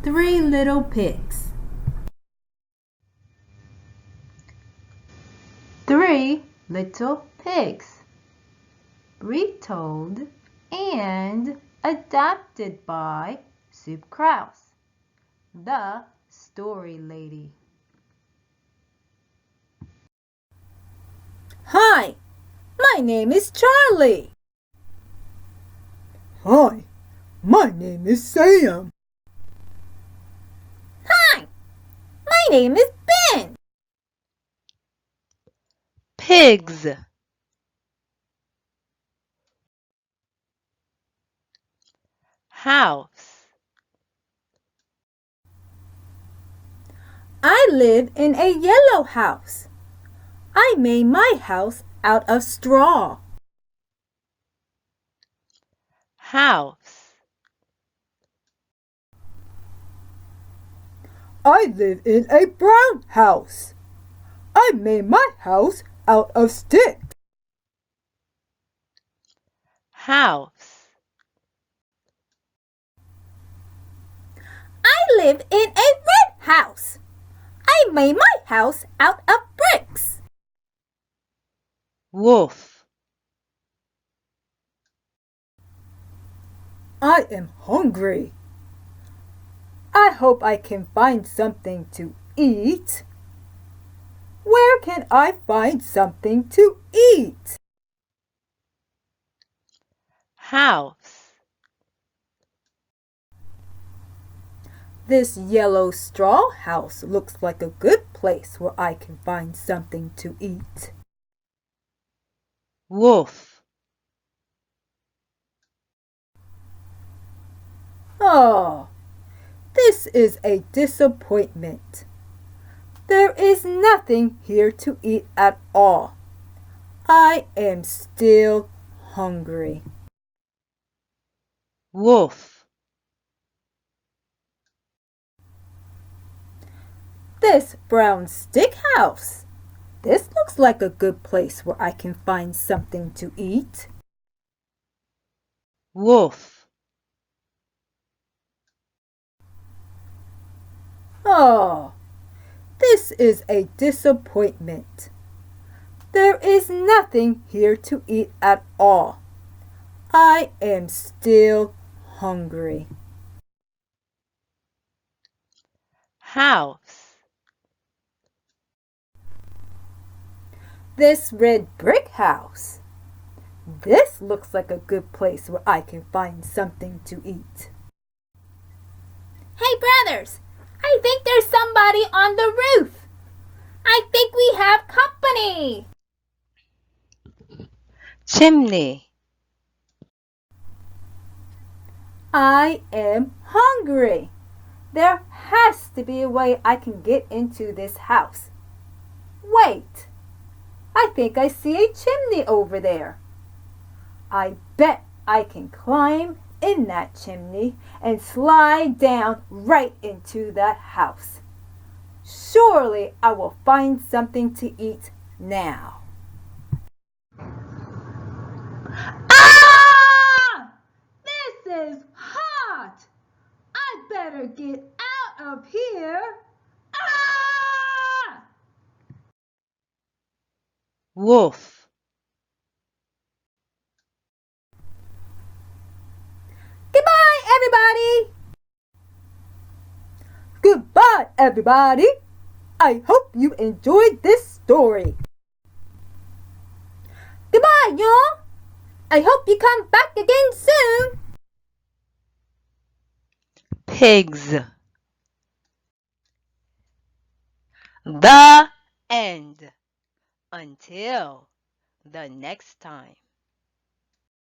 Three little pigs. Three little pigs. Retold and adapted by Soup Krause, the story lady. Hi, my name is Charlie. Hi, my name is Sam. Hi, my name is Ben. Pigs. House. I live in a yellow house. I made my house out of straw. House. I live in a brown house. I made my house out of sticks. House. I live in a red house. I made my house out of bricks. Wolf. I am hungry. I hope I can find something to eat. Where can I find something to eat? House. This yellow straw house looks like a good place where I can find something to eat. Wolf. Oh, this is a disappointment. There is nothing here to eat at all. I am still hungry. Wolf. This brown stick house. This looks like a good place where I can find something to eat. Wolf. Oh, this is a disappointment. There is nothing here to eat at all. I am still hungry. House. This red brick house. This looks like a good place where I can find something to eat. Hey brothers, I think there's somebody on the roof. I think we have company. Chimney. I am hungry. There has to be a way I can get into this house. Wait, I think I see a chimney over there. I bet I can climb in that chimney and slide down right into that house. Surely I will find something to eat now. Ah! This is hot! I better get out of here! Ah! Wolf. Goodbye, everybody! Goodbye, everybody! I hope you enjoyed this story. Goodbye, y'all! I hope you come back again soon! Pigs. The end. Until the next time.